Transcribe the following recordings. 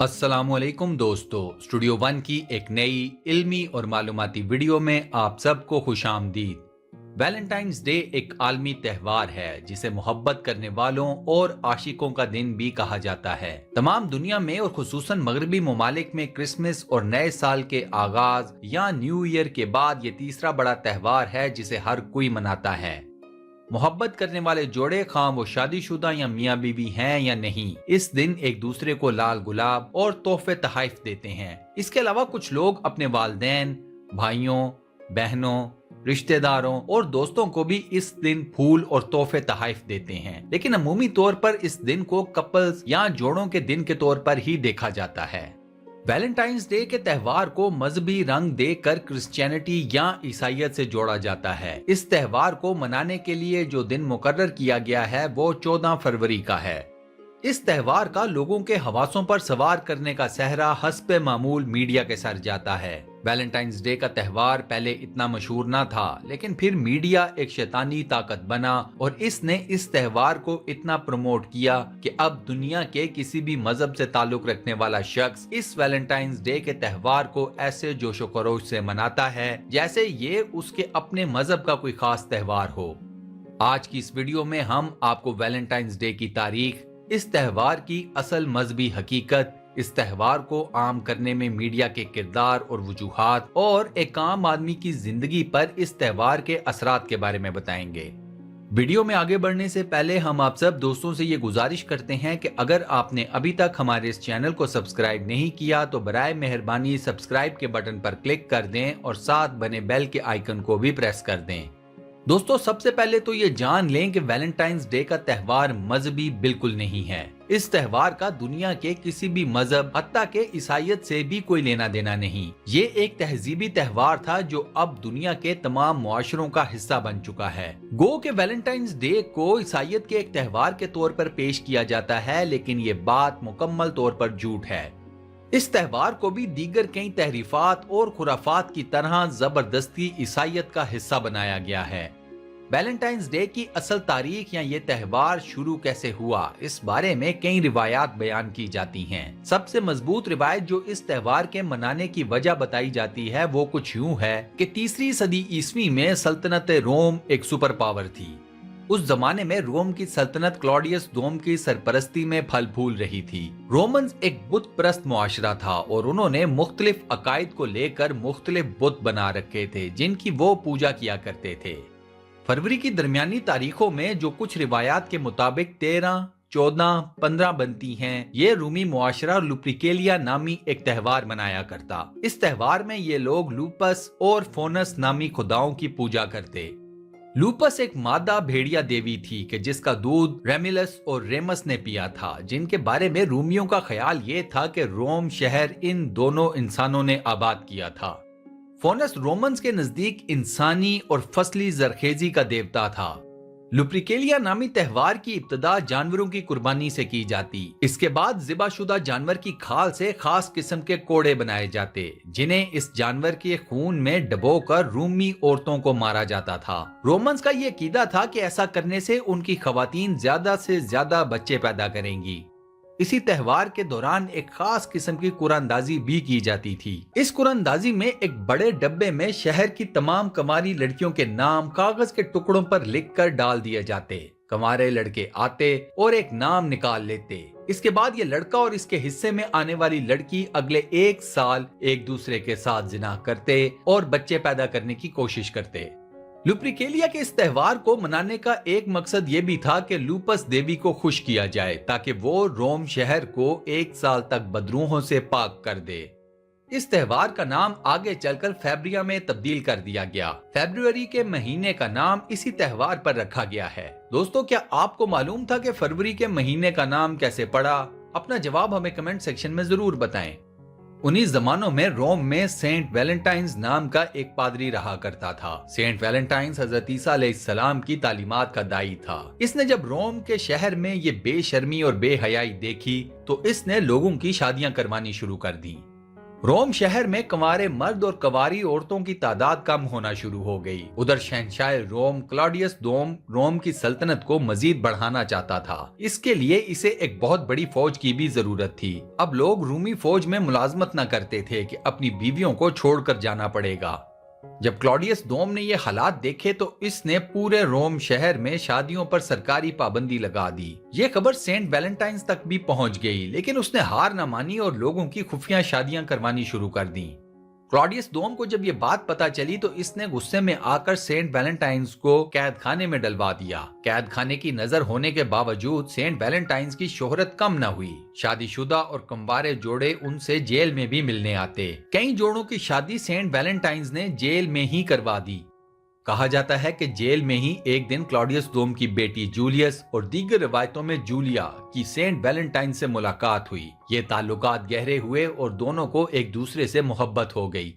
अस्सलाम वालेकुम दोस्तों, स्टूडियो वन की एक नई इल्मी और मालूमाती वीडियो में आप सबको खुशामदीद। वैलेंटाइंस डे एक आलमी त्यौहार है जिसे मोहब्बत करने वालों और आशिकों का दिन भी कहा जाता है। तमाम दुनिया में और खुसूसन मगरबी ममालिक में क्रिसमस और नए साल के आगाज या न्यू ईयर के बाद ये तीसरा बड़ा त्यौहार है जिसे हर कोई मनाता है। मोहब्बत करने वाले जोड़े, खां वो शादीशुदा या मियाँ बीवी हैं या नहीं, इस दिन एक दूसरे को लाल गुलाब और तोहफे तोहफे देते हैं। इसके अलावा कुछ लोग अपने वालिदैन, भाइयों, बहनों, रिश्तेदारों और दोस्तों को भी इस दिन फूल और तोहफे तोहफे देते हैं। लेकिन अमूमी तौर पर इस दिन को कपल्स या जोड़ों के दिन के तौर पर ही देखा जाता है। वैलेंटाइंस डे के त्यौहार को मजहबी रंग देकर क्रिश्चियनिटी या ईसाइयत से जोड़ा जाता है। इस त्यौहार को मनाने के लिए जो दिन मुकर्रर किया गया है वो 14 फरवरी का है। इस त्यौहार का लोगों के हवासों पर सवार करने का सहरा हस्बे मामूल मीडिया के सर जाता है। वैलेंटाइंस डे का त्यौहार पहले इतना मशहूर ना था, लेकिन फिर मीडिया एक शैतानी ताकत बना और इसने इस त्यौहार को इतना प्रमोट किया कि अब दुनिया के किसी भी मजहब से ताल्लुक रखने वाला शख्स इस वैलेंटाइंस डे के त्यौहार को ऐसे जोशो खरोश से मनाता है जैसे ये उसके अपने मजहब का कोई खास त्यौहार हो। आज की इस वीडियो में हम आपको वैलेंटाइंस डे की तारीख, इस त्यौहार की असल मजहबी हकीकत, इस त्यौहार को आम करने में मीडिया के किरदार और वजूहात और एक आम आदमी की जिंदगी पर इस त्यौहार के असरात के बारे में बताएंगे। वीडियो में आगे बढ़ने से पहले हम आप सब दोस्तों से ये गुजारिश करते हैं कि अगर आपने अभी तक हमारे इस चैनल को सब्सक्राइब नहीं किया तो बराए मेहरबानी सब्सक्राइब के बटन पर क्लिक कर दें और साथ बने बेल के आइकन को भी प्रेस कर दें। दोस्तों, सबसे पहले तो ये जान लें कि वैलेंटाइंस डे का त्यौहार मजहबी बिल्कुल नहीं है। इस त्यौहार का दुनिया के किसी भी मजहब, हत्ता के ईसाइयत से भी कोई लेना देना नहीं। ये एक तहजीबी त्यौहार था जो अब दुनिया के तमाम मुआशरों का हिस्सा बन चुका है। गो के वैलेंटाइंस डे को ईसाइयत के एक त्यौहार के तौर पर पेश किया जाता है, लेकिन ये बात मुकम्मल तौर पर झूठ है। इस त्यौहार को भी दीगर कई तहरीफात और खुराफात की तरह जबरदस्ती ईसाइयत का हिस्सा बनाया गया है। वैलेंटाइंस डे की असल तारीख या ये त्यौहार शुरू कैसे हुआ, इस बारे में कई रिवायात बयान की जाती हैं। सबसे मजबूत रिवायत जो इस त्यौहार के मनाने की वजह बताई जाती है वो कुछ यूं है कि 3री सदी ईस्वी में सल्तनत रोम एक सुपर पावर थी। उस जमाने में रोम की सल्तनत क्लॉडियस दोम की सरपरस्ती में फल फूल रही थी। रोमन्स एक बुत परस्त मुआशरा था और उन्होंने मुख्तलिफ अकायद को लेकर मुख्तलिफ बुत बना रखे थे जिनकी वो पूजा किया करते थे। फरवरी की दरमियानी तारीखों में जो कुछ रिवायात के मुताबिक 13, 14, 15 बनती हैं, ये रूमी मुआशरा लुप्रिकेलिया नामी एक त्यौहार मनाया करता। इस त्यौहार में ये लोग लूपस और फोनस नामी खुदाओं की पूजा करते। लूपस एक मादा भेड़िया देवी थी कि जिसका दूध रेमिलस और रेमस ने पिया था, जिनके बारे में रूमियों का ख्याल ये था कि रोम शहर इन दोनों इंसानों ने आबाद किया था। फोनस रोमन्स के नजदीक इंसानी और फसली जरखेजी का देवता था। लुप्रिकेलिया नामी त्यौहार की इब्तदा जानवरों की कुर्बानी से की जाती। इसके बाद ज़िबाशुदा जानवर की खाल से खास किस्म के कोड़े बनाए जाते, जिन्हें इस जानवर के खून में डबोकर रूमी औरतों को मारा जाता था। रोमन्स का ये अकीदा था कि ऐसा करने से उनकी खवातीन ज्यादा से ज्यादा बच्चे पैदा करेंगी। इसी त्यौहार के दौरान एक खास किस्म की कुरानदाजी भी की जाती थी। इस कुरानदाजी में एक बड़े डब्बे में शहर की तमाम कमारी लड़कियों के नाम कागज के टुकड़ों पर लिखकर डाल दिए जाते। कमारे लड़के आते और एक नाम निकाल लेते। इसके बाद ये लड़का और इसके हिस्से में आने वाली लड़की अगले 1 साल एक दूसरे के साथ जिना करते और बच्चे पैदा करने की कोशिश करते। लुप्रिकेलिया के इस त्यौहार को मनाने का एक मकसद ये भी था कि लूपस देवी को खुश किया जाए ताकि वो रोम शहर को 1 साल तक बदरूहों से पाक कर दे। इस त्यौहार का नाम आगे चलकर फेब्रिया में तब्दील कर दिया गया। फरवरी के महीने का नाम इसी त्यौहार पर रखा गया है। दोस्तों, क्या आपको मालूम था कि फरवरी के महीने का नाम कैसे पड़ा? अपना जवाब हमें कमेंट सेक्शन में जरूर बताएं। उन्हीं जमानों में रोम में सेंट वैलेंटाइंस नाम का एक पादरी रहा करता था। सेंट वैलेंटाइंस हजरत ईसा अलैहिस्सलाम की तालीमात का दाई था। इसने जब रोम के शहर में ये बेशर्मी और बेहयाई देखी तो इसने लोगों की शादियां करवानी शुरू कर दी। रोम शहर में कंवारे मर्द और कंवारी औरतों की तादाद कम होना शुरू हो गई। उधर शहंशाह रोम क्लॉडियस दोम रोम की सल्तनत को मजीद बढ़ाना चाहता था। इसके लिए इसे एक बहुत बड़ी फौज की भी जरूरत थी। अब लोग रूमी फौज में मुलाजमत न करते थे कि अपनी बीवियों को छोड़कर जाना पड़ेगा। जब क्लॉडियस दोम ने ये हालात देखे तो इसने पूरे रोम शहर में शादियों पर सरकारी पाबंदी लगा दी। ये खबर सेंट वैलेंटाइंस तक भी पहुंच गई, लेकिन उसने हार न मानी और लोगों की खुफिया शादियां करवानी शुरू कर दी। क्लॉडियस दोम को जब ये बात पता चली तो इसने गुस्से में आकर सेंट वैलेंटाइंस को कैद खाने में डलवा दिया। कैद खाने की नजर होने के बावजूद सेंट वैलेंटाइंस की शोहरत कम न हुई। शादीशुदा और कंवारे जोड़े उनसे जेल में भी मिलने आते। कई जोड़ों की शादी सेंट वैलेंटाइंस ने जेल में ही करवा दी। कहा जाता है कि जेल में ही एक दिन क्लॉडियस दोम की बेटी जूलियस और दीगर रिवायतों में जूलिया की सेंट वैलेंटाइन से मुलाकात हुई। ये ताल्लुकात गहरे हुए और दोनों को एक दूसरे से मोहब्बत हो गई।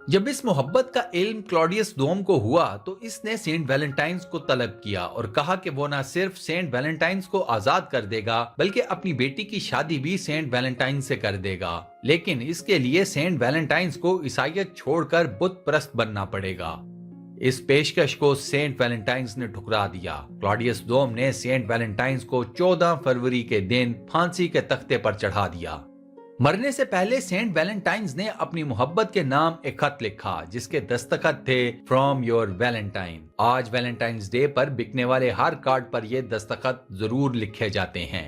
जब इस मोहब्बत का इल्म क्लॉडियस दोम को हुआ तो इसने सेंट वैलेंटाइन्स को तलब किया और कहा कि वो न सिर्फ सेंट वैलेंटाइन्स को आजाद कर देगा बल्कि अपनी बेटी की शादी भी सेंट वैलेंटाइन से कर देगा। लेकिन इसके लिए सेंट वैलेंटाइन्स को ईसाईयत छोड़कर बुत परस्त बनना पड़ेगा। इस पेशकश को सेंट वैलेंटाइन्स ने ठुकरा दिया। क्लॉडियस दोम ने सेंट वैलेंटाइन्स को 14 फरवरी के दिन फांसी के तख्ते पर चढ़ा दिया। मरने से पहले सेंट वैलेंटाइन्स ने अपनी मोहब्बत के नाम एक खत लिखा जिसके दस्तखत थे फ्रॉम योर वैलेंटाइन। आज वैलेंटाइन्स डे पर बिकने वाले हर कार्ड पर ये दस्तखत जरूर लिखे जाते हैं।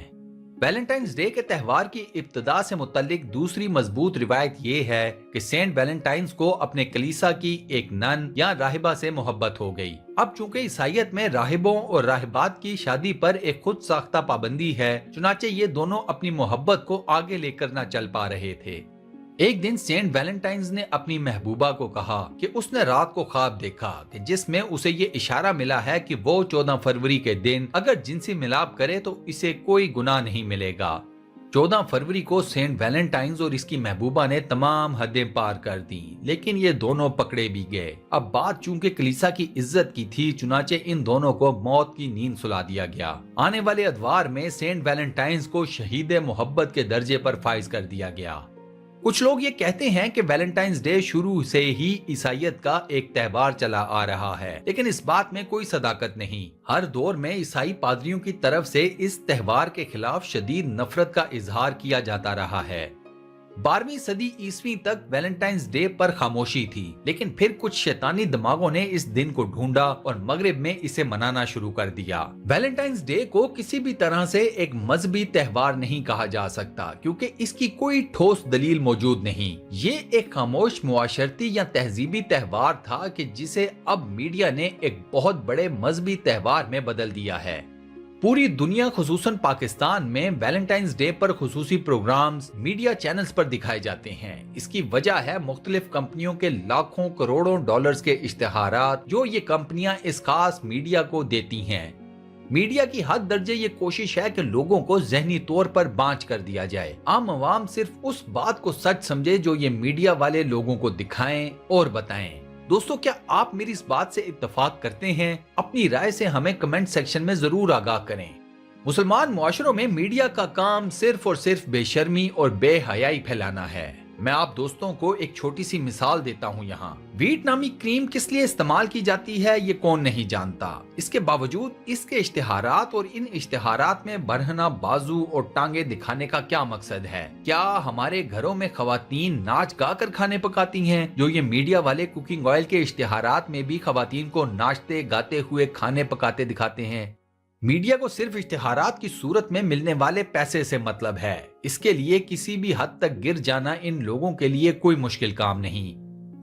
वैलेंटाइन्स डे के त्यौहार की इब्तिदा से मुतल्लिक दूसरी मजबूत रिवायत ये है कि सेंट वैलेंटाइन्स को अपने कलीसा की एक नन या राहिबा से मोहब्बत हो गई। अब चूंकि ईसाईयत में राहिबों और राहिबात की शादी पर एक खुद साख्ता पाबंदी है, चुनाचे ये दोनों अपनी मोहब्बत को आगे लेकर न चल पा रहे थे। एक दिन सेंट वैलेंटाइन्स ने अपनी महबूबा को कहा कि उसने रात को ख्वाब देखा कि जिसमें उसे ये इशारा मिला है कि वो 14 फरवरी के दिन अगर जिनसी मिलाप करे तो इसे कोई गुनाह नहीं मिलेगा। 14 फरवरी को सेंट वैलेंटाइन्स और इसकी महबूबा ने तमाम हदें पार कर दी, लेकिन ये दोनों पकड़े भी गए। अब बात चूंकि कलीसा की इज्जत की थी, चुनाचे इन दोनों को मौत की नींद सुला दिया गया। आने वाले अदवार में सेंट वैलेंटाइन्स को शहीद मोहब्बत के दर्जे पर फाइज कर दिया गया। कुछ लोग ये कहते हैं कि वैलेंटाइंस डे शुरू से ही ईसाईयत का एक त्यौहार चला आ रहा है, लेकिन इस बात में कोई सदाकत नहीं। हर दौर में ईसाई पादरियों की तरफ से इस त्यौहार के खिलाफ शदीद नफरत का इजहार किया जाता रहा है। 12वीं सदी ईस्वी तक वैलेंटाइंस डे पर खामोशी थी, लेकिन फिर कुछ शैतानी दिमागों ने इस दिन को ढूंढा और मगरिब में इसे मनाना शुरू कर दिया। वैलेंटाइंस डे को किसी भी तरह से एक मजहबी त्यौहार नहीं कहा जा सकता क्योंकि इसकी कोई ठोस दलील मौजूद नहीं। ये एक खामोश मुआशरती या तहजीबी त्यौहार था कि जिसे अब मीडिया ने एक बहुत बड़े मजहबी त्यौहार में बदल दिया है। पूरी दुनिया खुसूसन पाकिस्तान में वैलेंटाइंस डे पर खुसूसी प्रोग्राम्स मीडिया चैनल्स पर दिखाए जाते हैं। इसकी वजह है मुख्तलिफ कंपनियों के लाखों करोड़ों डॉलर्स के इश्तिहारात जो ये कंपनियां इस खास मीडिया को देती हैं। मीडिया की हद दर्जे ये कोशिश है कि लोगों को ज़हनी तौर पर बांझ कर दिया जाए। आम आवाम सिर्फ उस बात को सच समझे जो ये मीडिया वाले लोगों को दिखाएं और बताएं। दोस्तों, क्या आप मेरी इस बात से इत्तेफाक करते हैं? अपनी राय से हमें कमेंट सेक्शन में जरूर आगाह करें। मुसलमान मुआशरों में मीडिया का काम सिर्फ और सिर्फ बेशर्मी और बेहयाई फैलाना है। मैं आप दोस्तों को एक छोटी सी मिसाल देता हूँ यहाँ। व्हीट नामी क्रीम किस लिए इस्तेमाल की जाती है ये कौन नहीं जानता। इसके बावजूद इसके इश्तिहारात और इन इश्तिहारात में बरहना बाजू और टांगे दिखाने का क्या मकसद है? क्या हमारे घरों में खवातीन नाच गा कर खाने पकाती हैं, जो ये मीडिया वाले कुकिंग ऑयल के इश्तिहारात में भी खवातीन को नाचते गाते हुए खाने पकाते दिखाते हैं? मीडिया को सिर्फ इश्तिहारात की सूरत में मिलने वाले पैसे से मतलब है। इसके लिए किसी भी हद तक गिर जाना इन लोगों के लिए कोई मुश्किल काम नहीं।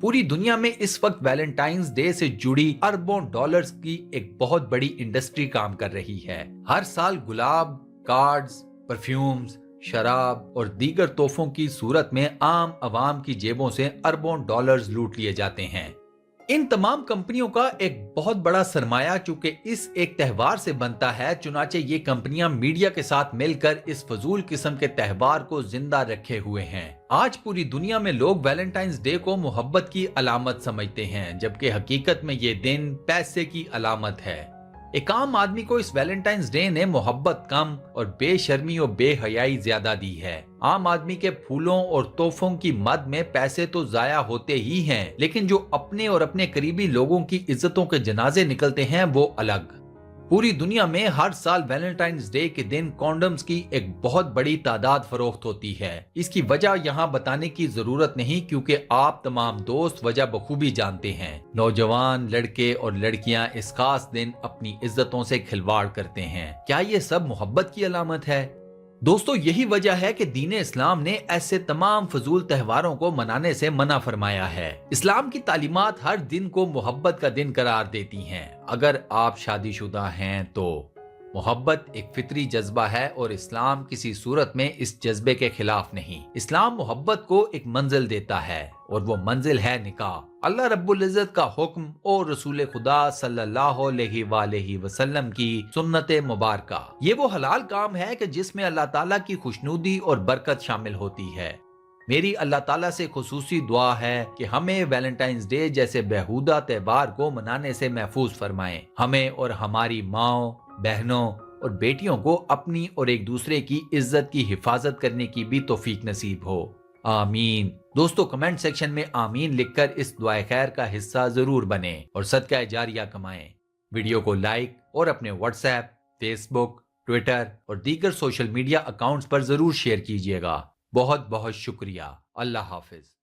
पूरी दुनिया में इस वक्त वैलेंटाइंस डे से जुड़ी अरबों डॉलर्स की एक बहुत बड़ी इंडस्ट्री काम कर रही है। हर साल गुलाब, कार्ड्स, परफ्यूम्स, शराब और दीगर तोहफों की सूरत में आम आवाम की जेबों से अरबों डॉलर्स लूट लिए जाते हैं। इन तमाम कंपनियों का एक बहुत बड़ा सरमाया चूंकि इस एक त्यौहार से बनता है, चुनाचे ये कंपनियां मीडिया के साथ मिलकर इस फजूल किस्म के त्यौहार को जिंदा रखे हुए हैं। आज पूरी दुनिया में लोग वैलेंटाइंस डे को मोहब्बत की अलामत समझते हैं, जबकि हकीकत में ये दिन पैसे की अलामत है। ایک عام آدمی کو اس ویلنٹائنز ڈے نے محبت کم اور بے شرمی اور بے حیائی زیادہ دی ہے۔ عام آدمی کے پھولوں اور تحفوں کی مد میں پیسے تو ضائع ہوتے ہی ہیں، لیکن جو اپنے اور اپنے قریبی لوگوں کی عزتوں کے جنازے نکلتے ہیں وہ الگ۔ پوری دنیا میں ہر سال ویلنٹائنز ڈے کے دن کونڈمز کی ایک بہت بڑی تعداد فروخت ہوتی ہے۔ اس کی وجہ یہاں بتانے کی ضرورت نہیں، کیونکہ آپ تمام دوست وجہ بخوبی جانتے ہیں۔ نوجوان لڑکے اور لڑکیاں اس خاص دن اپنی عزتوں سے کھلواڑ کرتے ہیں۔ کیا یہ سب محبت کی علامت ہے؟ دوستو، یہی وجہ ہے کہ دین اسلام نے ایسے تمام فضول تہواروں کو منانے سے منع فرمایا ہے۔ اسلام کی تعلیمات ہر دن کو محبت کا دن قرار دیتی ہیں۔ اگر آپ شادی شدہ ہیں تو محبت ایک فطری جذبہ ہے اور اسلام کسی صورت میں اس جذبے کے خلاف نہیں۔ اسلام محبت کو ایک منزل دیتا ہے اور وہ منزل ہے نکاح۔ اللہ رب العزت کا حکم اور رسول خدا صلی اللہ علیہ وآلہ وسلم کی سنت مبارکہ، یہ وہ حلال کام ہے کہ جس میں اللہ تعالیٰ کی خوشنودی اور برکت شامل ہوتی ہے۔ میری اللہ تعالیٰ سے خصوصی دعا ہے کہ ہمیں ویلنٹائنز ڈے جیسے بیہودہ تہوار کو منانے سے محفوظ فرمائیں۔ ہمیں اور ہماری ماؤں، بہنوں اور بیٹیوں کو اپنی اور ایک دوسرے کی عزت کی حفاظت کرنے کی بھی توفیق نصیب ہو۔ آمین۔ دوستو، کمنٹ سیکشن میں آمین لکھ کر اس دعائے خیر کا حصہ ضرور بنیں اور صدقہ جاریہ کمائیں۔ ویڈیو کو لائک اور اپنے واٹس ایپ، فیس بک، ٹویٹر اور دیگر سوشل میڈیا اکاؤنٹس پر ضرور شیئر کیجیے گا۔ بہت بہت شکریہ۔ اللہ حافظ۔